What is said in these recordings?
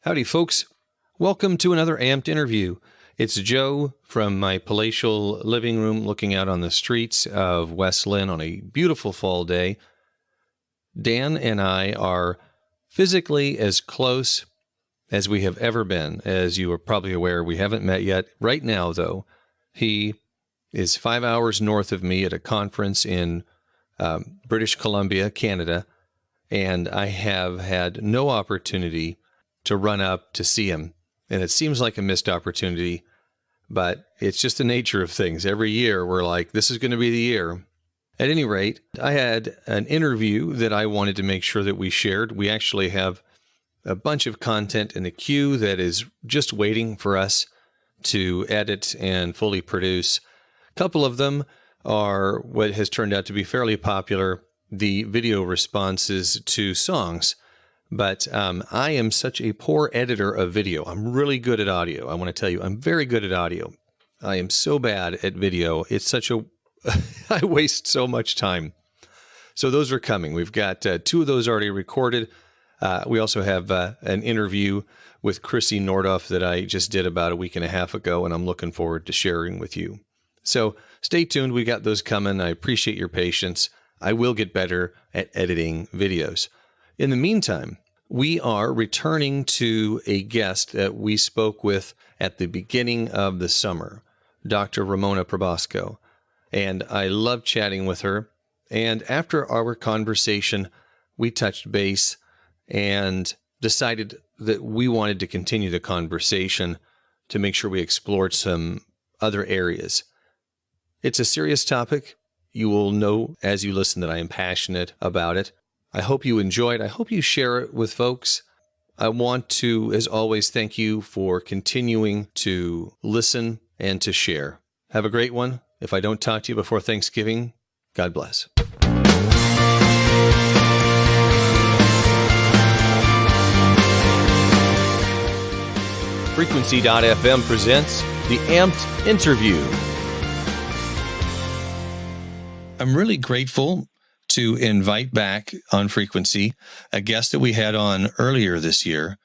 Howdy, folks. Welcome to another Amped interview. It's Joe from my palatial living room looking out on the streets of West Lynn on a beautiful fall day. Dan and I are physically as close as we have ever been. As you are probably aware, we haven't met yet. Right now, though, he is 5 hours north of me at a conference in British Columbia, Canada, and I have had no opportunity to run up to see him. And it seems like a missed opportunity, but it's just the nature of things. Every year we're like, this is going to be the year. At any rate, I had an interview that I wanted to make sure that we shared. We actually have a bunch of content in the queue that is just waiting for us to edit and fully produce. A couple of them are what has turned out to be fairly popular, the video responses to songs. But I am such a poor editor of video. I'm really good at audio. I want to tell you, I'm very good at audio. I am so bad at video. It's such a, I waste so much time. So those are coming. We've got two of those already recorded. We also have an interview with Chrissy Nordoff that I just did about a week and a half ago, and I'm looking forward to sharing with you. So stay tuned. We got those coming. I appreciate your patience. I will get better at editing videos. In the meantime, we are returning to a guest that we spoke with at the beginning of the summer, Dr. Ramona Probasco, and I love chatting with her. And after our conversation, we touched base and decided that we wanted to continue the conversation to make sure we explored some other areas. It's a serious topic. You will know as you listen that I am passionate about it. I hope you enjoy it. I hope you share it with folks. I want to, as always, thank you for continuing to listen and to share. Have a great one. If I don't talk to you before Thanksgiving, God bless. Frequency.fm presents the Amped Interview. I'm really grateful to invite back on Frequency a guest that we had on earlier this year,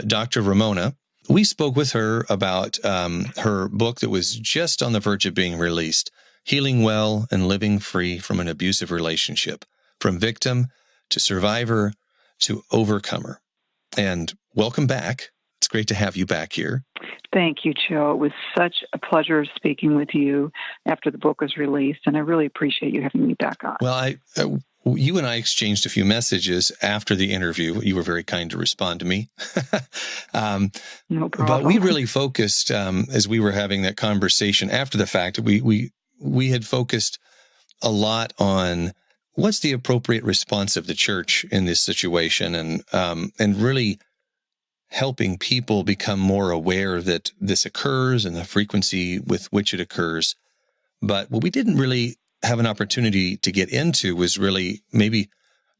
Dr. Ramona. We spoke with her about her book that was just on the verge of being released, Healing Well and Living Free from an Abusive Relationship, from Victim to Survivor to Overcomer. And welcome back. It's great to have you back here. Thank you, Joe. It was such a pleasure speaking with you after the book was released, and I really appreciate you having me back on. Well, you and I exchanged a few messages after the interview. You were very kind to respond to me. No problem. But we really focused, as we were having that conversation after the fact, we had focused a lot on what's the appropriate response of the church in this situation, and really helping people become more aware that this occurs and the frequency with which it occurs. But what we didn't really have an opportunity to get into was really maybe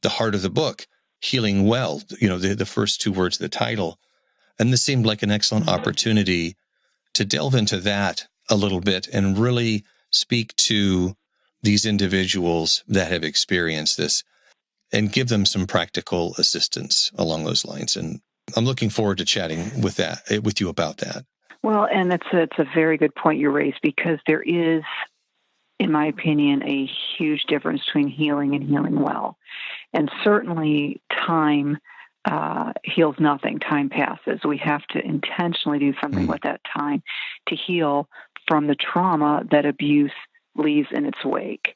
the heart of the book, Healing Well, the first two words of the title. And this seemed like an excellent opportunity to delve into that a little bit and really speak to these individuals that have experienced this and give them some practical assistance along those lines. And I'm looking forward to chatting with you about that. Well, and it's a very good point you raised, because there is, in my opinion, a huge difference between healing and healing well. And certainly time heals nothing. Time passes. We have to intentionally do something with that time to heal from the trauma that abuse leaves in its wake.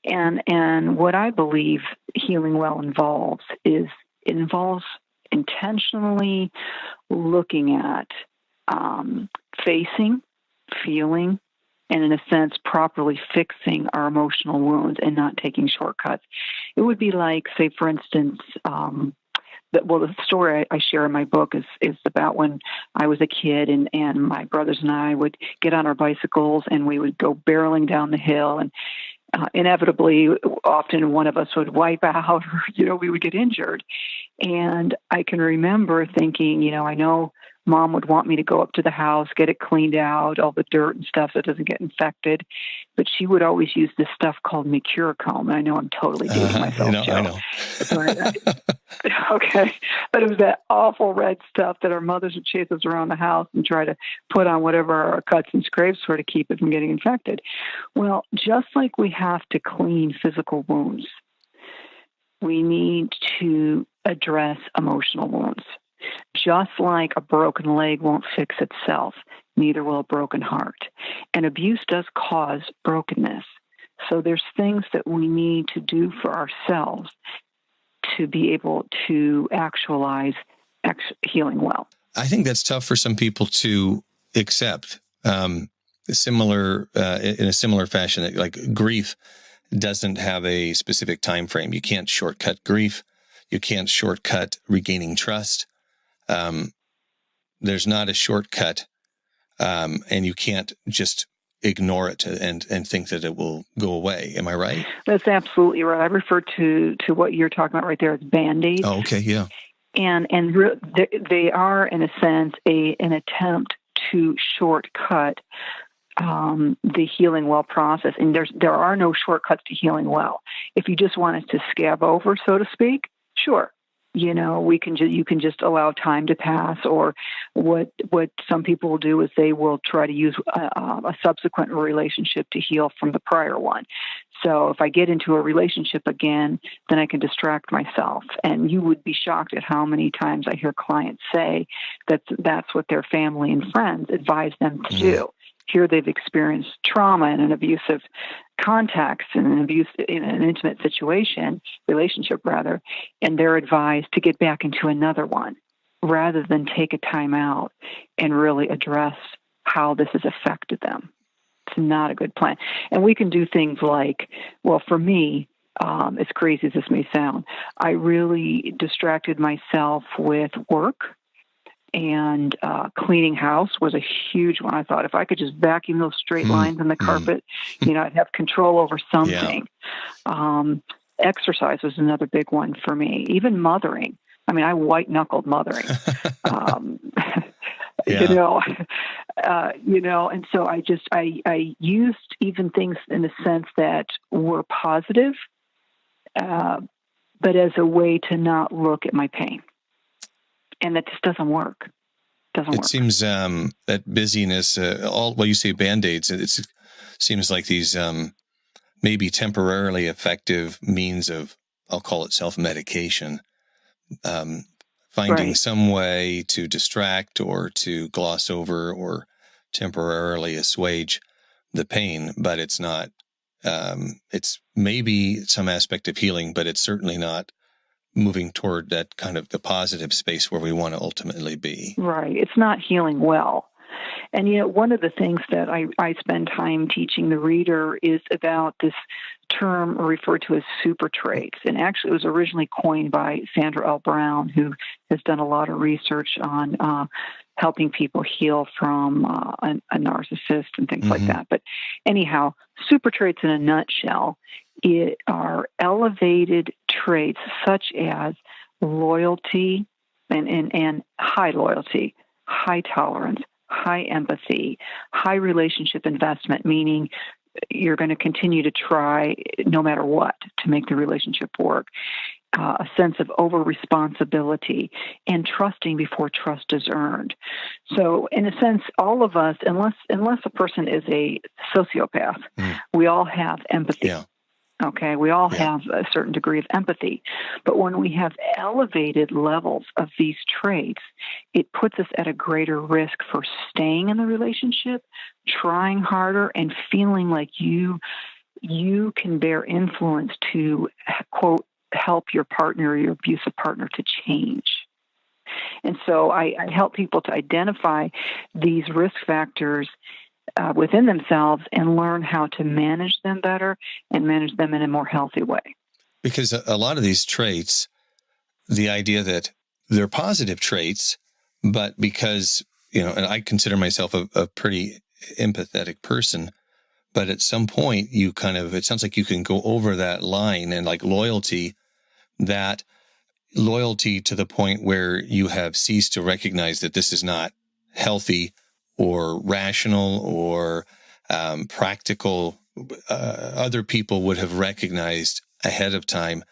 And what I believe healing well involves intentionally looking at facing, feeling, and in a sense, properly fixing our emotional wounds and not taking shortcuts. It would be like, say, for instance, the story I share in my book is about when I was a kid and my brothers and I would get on our bicycles and we would go barreling down the hill, and inevitably, often one of us would wipe out, or, we would get injured. And I can remember thinking, I know Mom would want me to go up to the house, get it cleaned out, all the dirt and stuff so it doesn't get infected. But she would always use this stuff called Mercurochrome. I know I'm totally dating myself, Joe. I know. Okay. But it was that awful red stuff that our mothers would chase us around the house and try to put on whatever our cuts and scrapes were to keep it from getting infected. Well, just like we have to clean physical wounds, we need to address emotional wounds. Just like a broken leg won't fix itself, neither will a broken heart. And abuse does cause brokenness. So there's things that we need to do for ourselves to be able to actualize healing well. I think that's tough for some people to accept. In a similar fashion, like grief doesn't have a specific time frame. You can't shortcut grief. You can't shortcut regaining trust. There's not a shortcut, and you can't just ignore it and think that it will go away. Am I right? That's absolutely right. I refer to what you're talking about right there as Band-Aids. Oh, okay, yeah. And they are, in a sense, an attempt to shortcut the healing well process. And there are no shortcuts to healing well. If you just want it to scab over, so to speak, sure. You know, you can just allow time to pass, or what some people will do is they will try to use a subsequent relationship to heal from the prior one. So if I get into a relationship again, then I can distract myself. And you would be shocked at how many times I hear clients say that that's what their family and friends advise them to do. Here they've experienced trauma in an abusive context, in an intimate relationship, and they're advised to get back into another one rather than take a time out and really address how this has affected them. It's not a good plan. And we can do things like, well, for me, as crazy as this may sound, I really distracted myself with work. And cleaning house was a huge one. I thought if I could just vacuum those straight lines in the carpet, I'd have control over something. Exercise was another big one for me. Even mothering. I mean, I white-knuckled mothering. And so I used even things in a sense that were positive, but as a way to not look at my pain. And that just doesn't work. It seems that busyness, you say Band-Aids, it seems like these maybe temporarily effective means of, I'll call it self-medication, finding some way to distract or to gloss over or temporarily assuage the pain, but it's not, it's maybe some aspect of healing, but it's certainly not moving toward that kind of the positive space where we want to ultimately be. Right. It's not healing well. And, one of the things that I spend time teaching the reader is about this term referred to as super traits. And actually, it was originally coined by Sandra L. Brown, who has done a lot of research on helping people heal from a narcissist and things like that. But anyhow, super traits in a nutshell are elevated traits such as loyalty and high loyalty, high tolerance, high empathy, high relationship investment, meaning you're going to continue to try no matter what to make the relationship work, a sense of over-responsibility, and trusting before trust is earned. So in a sense, all of us, unless a person is a sociopath, we all have empathy. Yeah. Okay, we all have a certain degree of empathy. But when we have elevated levels of these traits, it puts us at a greater risk for staying in the relationship, trying harder, and feeling like you can bear influence to, quote, help your partner or your abusive partner to change. And so I help people to identify these risk factors within themselves and learn how to manage them better and manage them in a more healthy way. Because a lot of these traits, the idea that they're positive traits, but because, and I consider myself a pretty empathetic person, but at some point it sounds like you can go over that line, and like loyalty, that loyalty to the point where you have ceased to recognize that this is not healthy or rational or practical. Other people would have recognized ahead of time,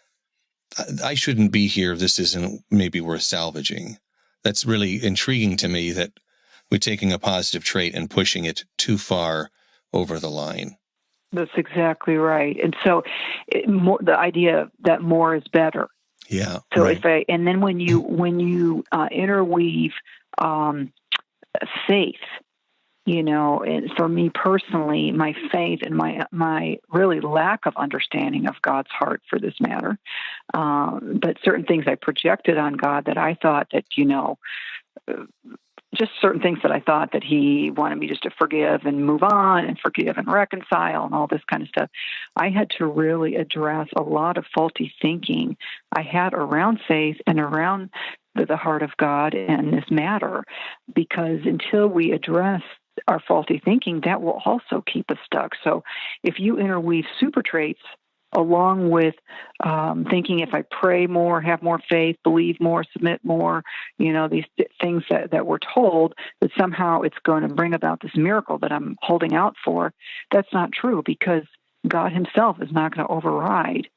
I shouldn't be here. This isn't maybe worth salvaging. That's really intriguing to me, that we're taking a positive trait and pushing it too far over the line. That's exactly right. And so the idea that more is better. Yeah. So right. and then when you interweave faith, and for me personally, my faith and my really lack of understanding of God's heart for this matter, but certain things I projected on God that I thought that, just certain things that I thought that he wanted me just to forgive and move on and forgive and reconcile and all this kind of stuff. I had to really address a lot of faulty thinking I had around faith and around the heart of God and this matter, because until we address our faulty thinking, that will also keep us stuck. So if you interweave super traits along with thinking, if I pray more, have more faith, believe more, submit more, these things that we're told that somehow it's going to bring about this miracle that I'm holding out for, that's not true, because God himself is not going to override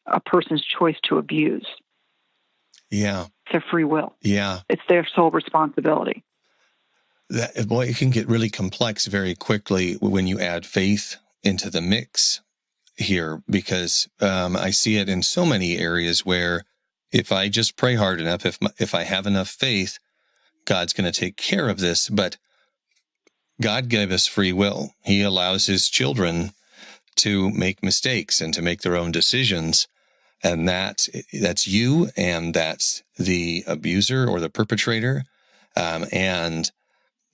a person's choice to abuse. Yeah. It's their free will. Yeah. It's their sole responsibility. It can get really complex very quickly when you add faith into the mix here, because I see it in so many areas where if I just pray hard enough, if I have enough faith, God's going to take care of this. But God gave us free will. He allows his children to make mistakes and to make their own decisions. And that's you, and that's the abuser or the perpetrator. And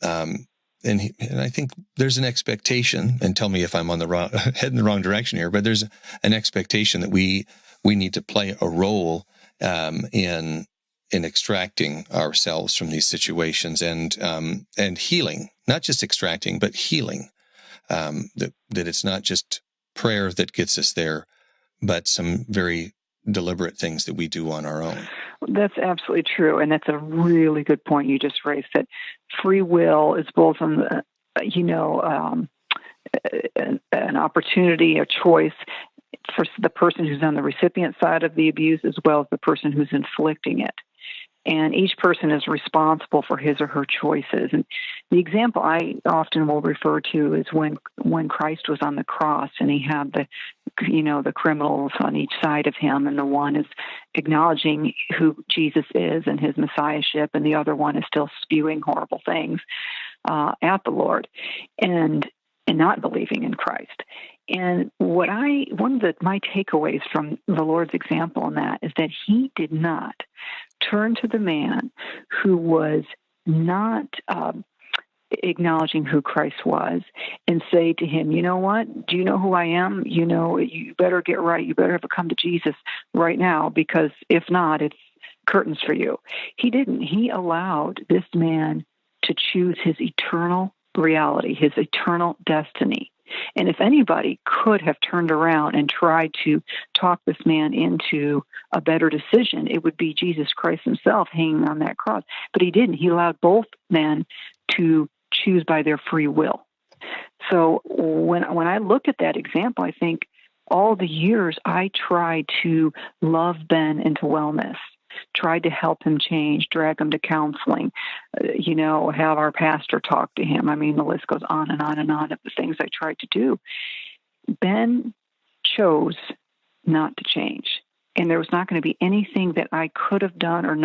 I think there's an expectation, and tell me if I'm on the wrong head in the wrong direction here, but there's an expectation that we need to play a role in extracting ourselves from these situations and healing, not just extracting, but healing. That it's not just prayer that gets us there, but some very deliberate things that we do on our own. That's absolutely true, and that's a really good point you just raised. That free will is both an opportunity, a choice for the person who's on the recipient side of the abuse, as well as the person who's inflicting it. And each person is responsible for his or her choices. And the example I often will refer to is when Christ was on the cross and he had the criminals on each side of him, and the one is acknowledging who Jesus is and his messiahship, and the other one is still spewing horrible things at the Lord and not believing in Christ. And one of my takeaways from the Lord's example in that is that he did not turn to the man who was not acknowledging who Christ was and say to him, you know what? Do you know who I am? You better get right. You better come to Jesus right now, because if not, it's curtains for you. He didn't. He allowed this man to choose his eternal reality, his eternal destiny. And if anybody could have turned around and tried to talk this man into a better decision, it would be Jesus Christ himself hanging on that cross. But he didn't. He allowed both men to choose by their free will. So when I look at that example, I think all the years I tried to love Ben into wellness, tried to help him change, drag him to counseling, have our pastor talk to him. I mean, the list goes on and on and on of the things I tried to do. Ben chose not to change. And there was not going to be anything that I could have done or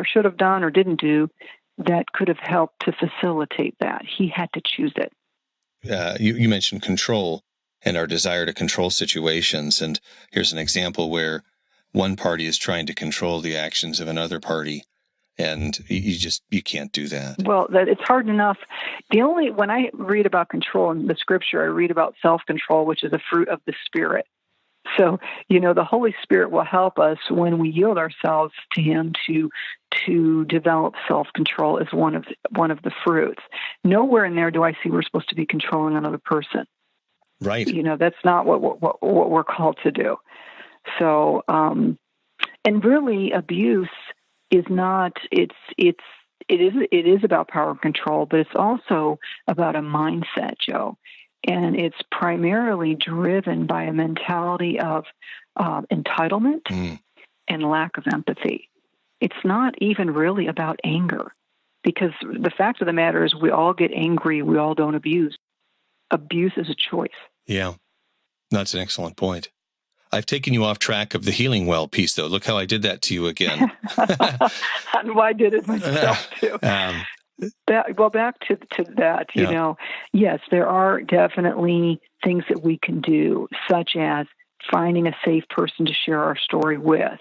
should have done or didn't do that could have helped to facilitate that. He had to choose it. You mentioned control and our desire to control situations. And here's an example where one party is trying to control the actions of another party, and you can't do that. Well, it's hard enough. When I read about control in the scripture, I read about self-control, which is a fruit of the Spirit. So, the Holy Spirit will help us when we yield ourselves to Him to develop self-control as one of the fruits. Nowhere in there do I see we're supposed to be controlling another person. Right. That's not what we're called to do. So, And really, abuse is not. It is about power and control, but it's also about a mindset, Joe. And it's primarily driven by a mentality of entitlement and lack of empathy. It's not even really about anger, because the fact of the matter is we all get angry. We all don't abuse. Abuse is a choice. Yeah, that's an excellent point. I've taken you off track of the healing well piece, though. Look how I did that to you again. I did it myself, too. Back to that, yes, there are definitely things that we can do, such as finding a safe person to share our story with,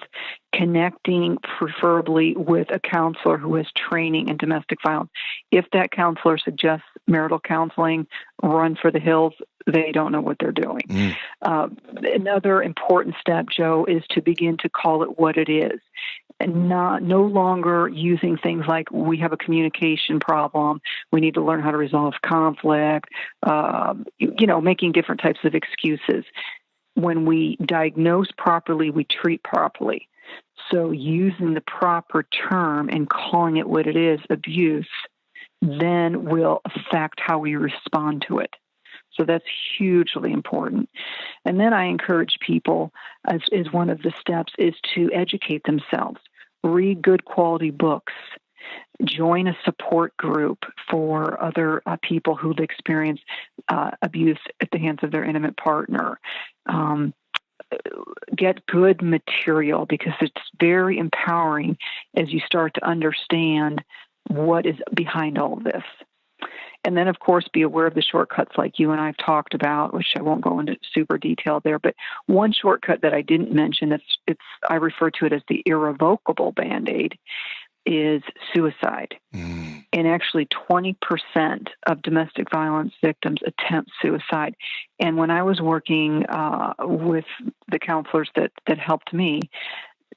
connecting preferably with a counselor who has training in domestic violence. If that counselor suggests marital counseling, run for the hills. They don't know what they're doing. Another important step, Joe, is to begin to call it what it is, and no longer using things like we have a communication problem, we need to learn how to resolve conflict, making different types of excuses. When we diagnose properly, we treat properly. So using the proper term and calling it what it is, abuse, then will affect how we respond to it. So that's hugely important. And then I encourage people, as one of the steps, is to educate themselves, read good quality books, join a support group for other people who've experienced abuse at the hands of their intimate partner. Get good material, because it's very empowering as you start to understand what is behind all of this. And then, of course, be aware of the shortcuts like you and I have talked about, which I won't go into super detail there. But one shortcut that I didn't mention, I refer to it as the irrevocable Band-Aid, is suicide. And actually 20% of domestic violence victims attempt suicide. And when I was working with the counselors that helped me,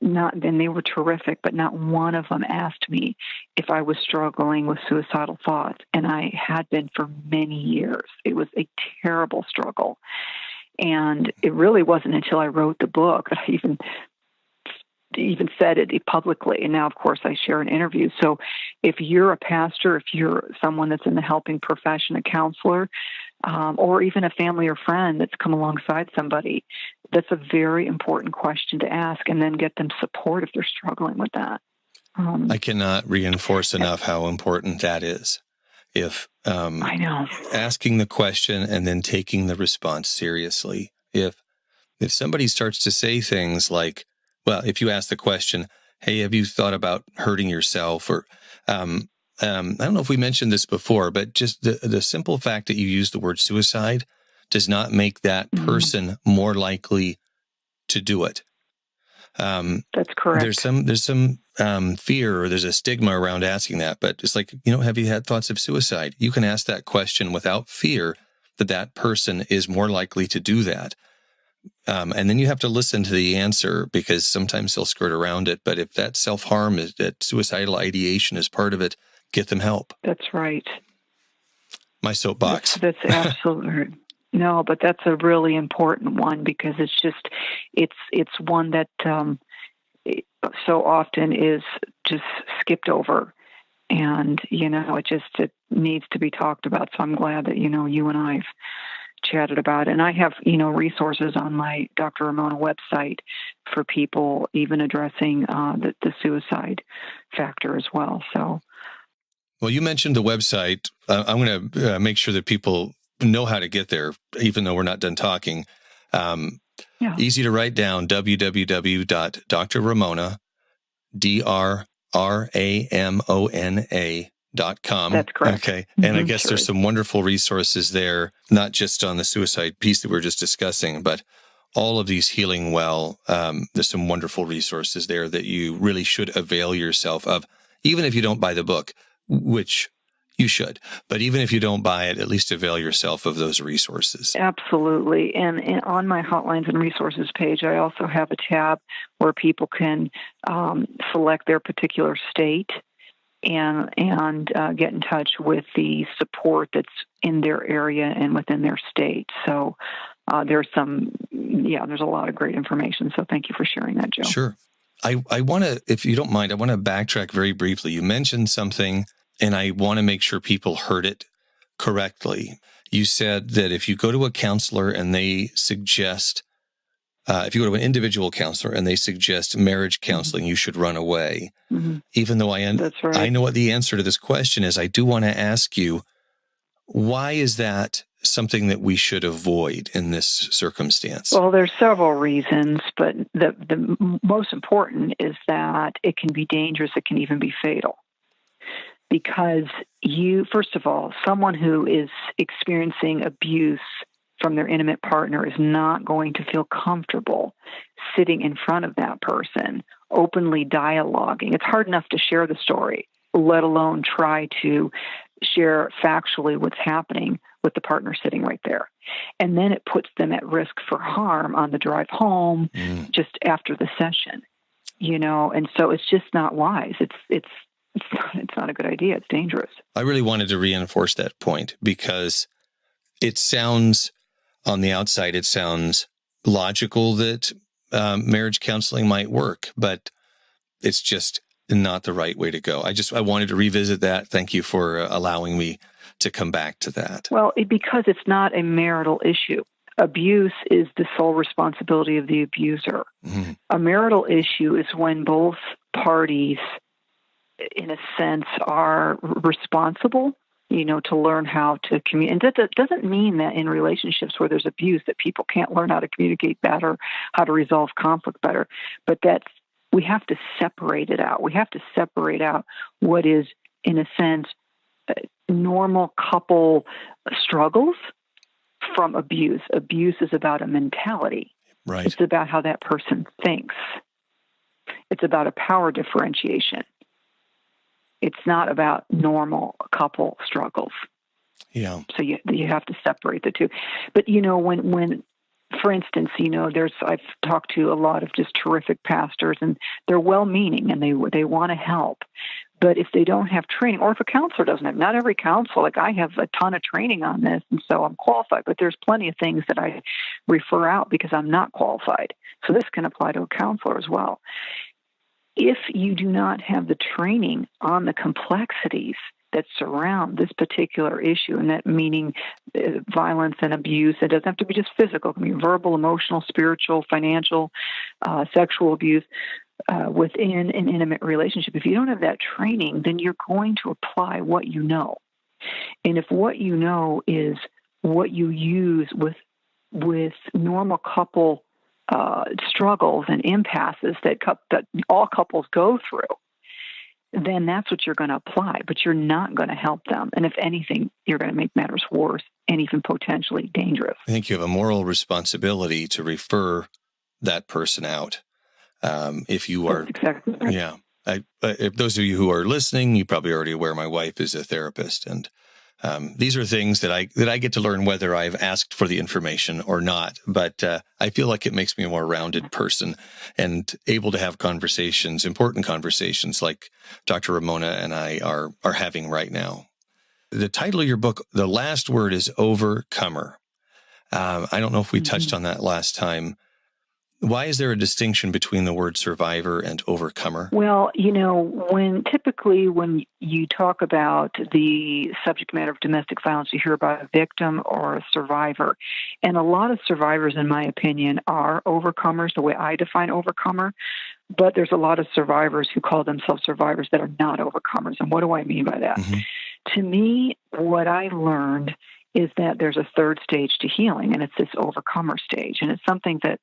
and they were terrific, but not one of them asked me if I was struggling with suicidal thoughts. And I had been for many years. It was a terrible struggle. And it really wasn't until I wrote the book that I even said it publicly. And now, of course, I share in interviews. So if you're a pastor, if you're someone that's in the helping profession, a counselor, or even a family or friend that's come alongside somebody, that's a very important question to ask, and then get them support if they're struggling with that. I cannot reinforce enough how important that is. If I know, asking the question and then taking the response seriously. If somebody starts to say things like, well, if you ask the question, hey, have you thought about hurting yourself? Or I don't know if we mentioned this before, but just the simple fact that you use the word suicide does not make that person more likely to do it. That's correct. There's some fear, or there's a stigma around asking that, but it's like, have you had thoughts of suicide? You can ask that question without fear that person is more likely to do that. And then you have to listen to the answer, because sometimes they'll skirt around it. But if that self-harm that suicidal ideation is part of it, get them help. That's right. My soapbox. That's absolutely no, but that's a really important one, because it's one that so often is just skipped over, and it needs to be talked about. So I'm glad that you and I've chatted about it. And I have resources on my Dr. Ramona website for people even addressing the suicide factor as well. So, well, you mentioned the website. I'm going to make sure that people know how to get there, even though we're not done talking. Easy to write down: www.drramona, DRRAMONA.com. That's correct. Okay. And I guess there's some wonderful resources there, not just on the suicide piece that we were just discussing, but all of these healing well. There's some wonderful resources there that you really should avail yourself of, even if you don't buy the book, which you should. But even if you don't buy it, at least avail yourself of those resources. Absolutely. And on my Hotlines and Resources page, I also have a tab where people can select their particular state and get in touch with the support that's in their area and within their state. So there's a lot of great information. So thank you for sharing that, Joe. Sure. I want to, if you don't mind, I want to backtrack very briefly. You mentioned something, and I want to make sure people heard it correctly. You said that if you go to a counselor and they suggest, if you go to an individual counselor and they suggest marriage counseling, you should run away. Mm-hmm. Even though That's right. I know what the answer to this question is, I do want to ask you, why is that something that we should avoid in this circumstance? Well, there's several reasons, but the most important is that it can be dangerous. It can even be fatal. Because first of all, someone who is experiencing abuse from their intimate partner is not going to feel comfortable sitting in front of that person, openly dialoguing. It's hard enough to share the story, let alone try to share factually what's happening with the partner sitting right there. And then it puts them at risk for harm on the drive home, just after the session, and so it's just not wise. It's not a good idea. It's dangerous. I really wanted to reinforce that point because it sounds, on the outside, it sounds logical that marriage counseling might work, but it's just not the right way to go. I wanted to revisit that. Thank you for allowing me to come back to that. Well, because it's not a marital issue. Abuse is the sole responsibility of the abuser. Mm-hmm. A marital issue is when both parties, in a sense, are responsible, to learn how to communicate. And that doesn't mean that in relationships where there's abuse that people can't learn how to communicate better, how to resolve conflict better. But we have to separate it out. We have to separate out what is, in a sense, normal couple struggles from abuse. Abuse is about a mentality. Right. It's about how that person thinks. It's about a power differentiation. It's not about normal couple struggles. Yeah. So you have to separate the two. But when for instance, I've talked to a lot of just terrific pastors, and they're well-meaning and they want to help. But if they don't have training, or if a counselor doesn't have, not every counselor, like I have a ton of training on this, and so I'm qualified, but there's plenty of things that I refer out because I'm not qualified. So this can apply to a counselor as well. If you do not have the training on the complexities that surround this particular issue, and that meaning violence and abuse, it doesn't have to be just physical, it can be verbal, emotional, spiritual, financial, sexual abuse within an intimate relationship. If you don't have that training, then you're going to apply what you know. And if what you know is what you use with normal couple struggles and impasses that all couples go through, then that's what you're going to apply, but you're not going to help them. And if anything, you're going to make matters worse and even potentially dangerous. I think you have a moral responsibility to refer that person out. If you are, that's exactly right. Yeah. If those of you who are listening, you're probably already aware my wife is a therapist, and these are things that I get to learn whether I've asked for the information or not. But I feel like it makes me a more rounded person and able to have conversations, important conversations like Dr. Ramona and I are having right now. The title of your book, the last word is overcomer. I don't know if we touched on that last time. Why is there a distinction between the word survivor and overcomer? Well, when you talk about the subject matter of domestic violence, you hear about a victim or a survivor. And a lot of survivors, in my opinion, are overcomers, the way I define overcomer. But there's a lot of survivors who call themselves survivors that are not overcomers. And what do I mean by that? Mm-hmm. To me, what I learned is that there's a third stage to healing, and it's this overcomer stage. And it's something that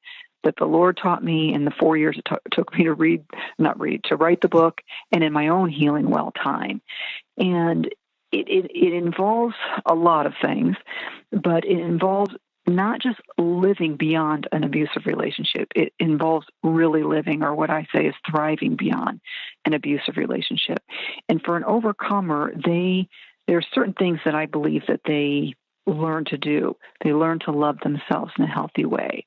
the Lord taught me in the 4 years it took me to write the book, and in my own healing well time. And it involves a lot of things, but it involves not just living beyond an abusive relationship. It involves really living, or what I say is thriving beyond an abusive relationship. And for an overcomer, there are certain things that I believe that they learn to do. They learn to love themselves in a healthy way.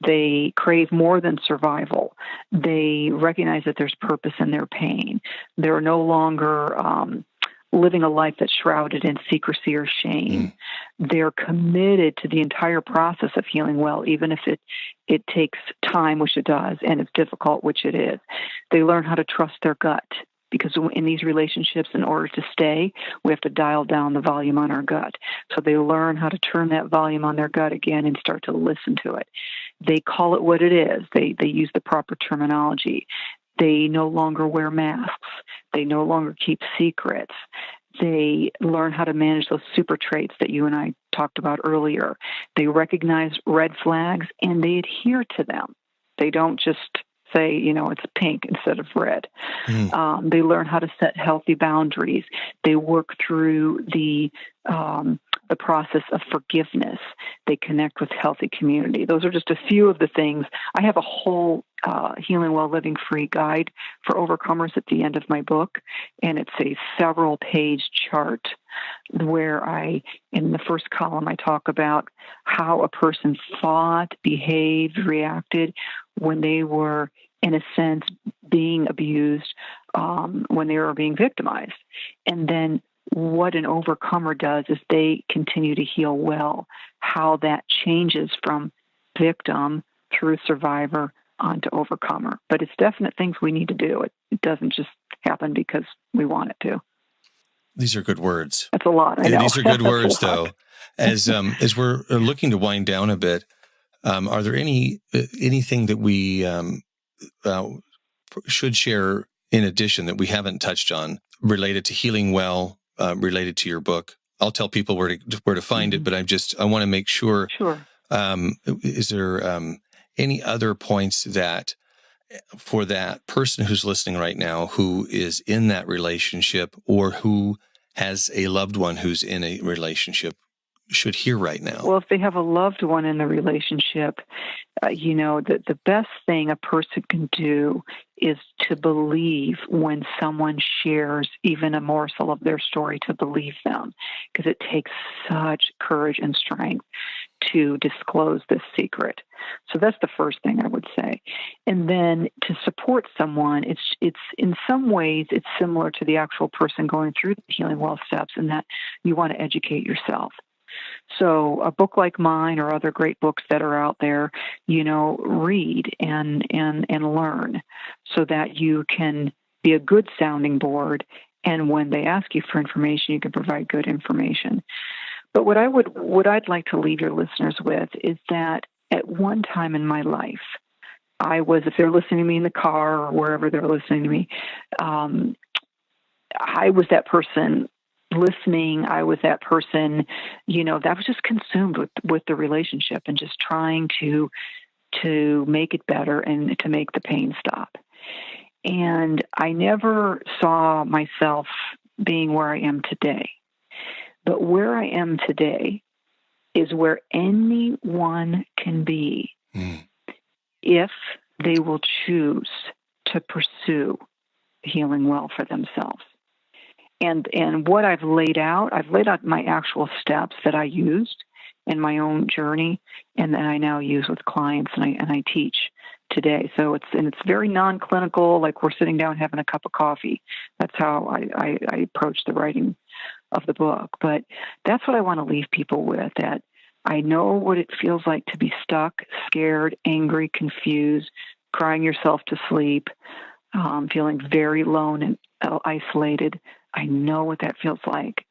They crave more than survival. They recognize that there's purpose in their pain. They're no longer living a life that's shrouded in secrecy or shame. they're committed to the entire process of healing well, even if it takes time, which it does, and it's difficult, which it is. They learn how to trust their gut, because in these relationships, in order to stay, we have to dial down the volume on our gut. So they learn how to turn that volume on their gut again and start to listen to it. They call it what it is. They use the proper terminology. They no longer wear masks. They no longer keep secrets. They learn how to manage those super traits that you and I talked about earlier. They recognize red flags and they adhere to them. They don't just say, it's pink instead of red. They learn how to set healthy boundaries. They work through the process of forgiveness. They connect with healthy community. Those are just a few of the things. I have a whole Healing Well Living Free guide for overcomers at the end of my book, and it's a several-page chart where in the first column, I talk about how a person thought, behaved, reacted when they were, in a sense, being abused, when they were being victimized. And then what an overcomer does is they continue to heal well, how that changes from victim through survivor onto overcomer. But it's definite things we need to do. It doesn't just happen because we want it to. These are good words. That's a lot, I know. These are good words, though. As we're looking to wind down a bit, are there anything that we should share in addition that we haven't touched on related to healing well, related to your book? I'll tell people where to find it, but I want to make sure. Sure. Is there any other points that for that person who's listening right now, who is in that relationship or who has a loved one who's in a relationship, should hear right now? Well, if they have a loved one in the relationship, the best thing a person can do is to believe when someone shares even a morsel of their story, to believe them, because it takes such courage and strength to disclose this secret. So that's the first thing I would say. And then to support someone, it's in some ways, it's similar to the actual person going through the Healing Well steps, in that you want to educate yourself. So a book like mine or other great books that are out there, read and learn so that you can be a good sounding board. And when they ask you for information, you can provide good information. But what I'd like to leave your listeners with is that at one time in my life, if they're listening to me in the car or wherever they're listening to me, I was that person listening. I was that person, that was just consumed with the relationship and just trying to make it better and to make the pain stop. And I never saw myself being where I am today. But where I am today is where anyone can be if they will choose to pursue healing well for themselves. And what I've laid out my actual steps that I used in my own journey, and that I now use with clients and I teach today. So it's very non-clinical, like we're sitting down having a cup of coffee. That's how I approach the writing of the book. But that's what I want to leave people with, that I know what it feels like to be stuck, scared, angry, confused, crying yourself to sleep, feeling very alone and isolated. I know what that feels like,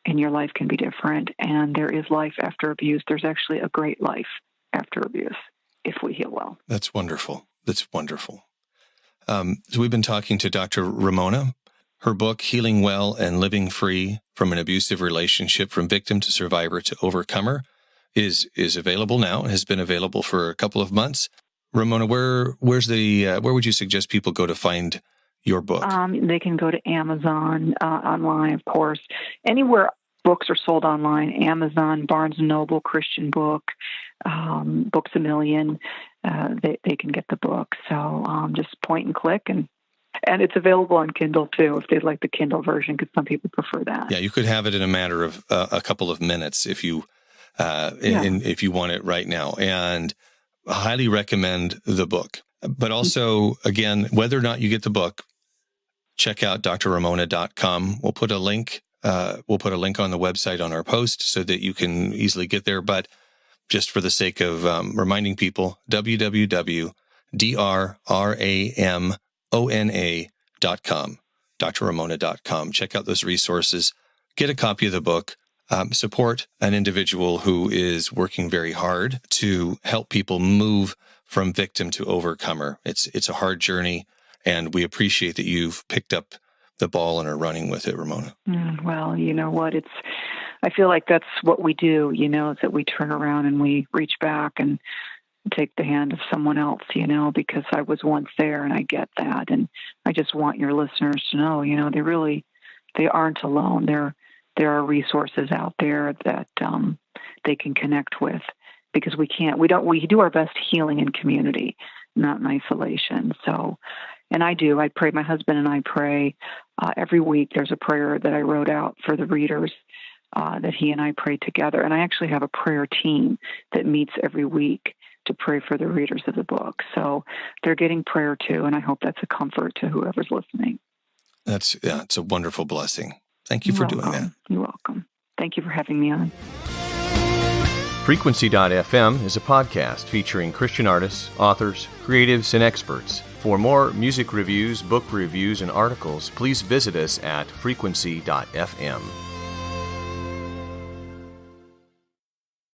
and your life can be different. And there is life after abuse. There's actually a great life after abuse if we heal well. That's wonderful. That's wonderful. So we've been talking to Dr. Ramona. Her book, Healing Well and Living Free from an Abusive Relationship, from Victim to Survivor to Overcomer, is available now and has been available for a couple of months. Ramona, where would you suggest people go to find your book? They can go to Amazon, online, of course. Anywhere books are sold online, Amazon, Barnes & Noble, Christian Book, Books A Million, they can get the book. So just point and click, and it's available on Kindle too, if they'd like the Kindle version, because some people prefer that. Yeah, you could have it in a matter of a couple of minutes if you if you want it right now. And I highly recommend the book. But also, again, whether or not you get the book, check out drramona.com. We'll put a link we'll put a link on the website on our post so that you can easily get there. But just for the sake of reminding people, www.drramona.com, drramona.com. Check out those resources. Get a copy of the book. Support an individual who is working very hard to help people move from victim to overcomer. It's a hard journey, and we appreciate that you've picked up the ball and are running with it, Ramona. Well, you know what? I feel like that's what we do, is that we turn around and we reach back and take the hand of someone else, because I was once there and I get that. And I just want your listeners to know, they aren't alone. There are resources out there that they can connect with, because we do our best healing in community, not in isolation. So, and I pray, my husband and I pray every week. There's a prayer that I wrote out for the readers that he and I pray together. And I actually have a prayer team that meets every week to pray for the readers of the book. So they're getting prayer too, and I hope that's a comfort to whoever's listening. It's a wonderful blessing. Thank you for doing that. You're welcome. Thank you for having me on. Frequency.fm is a podcast featuring Christian artists, authors, creatives, and experts. For more music reviews, book reviews, and articles, please visit us at frequency.fm.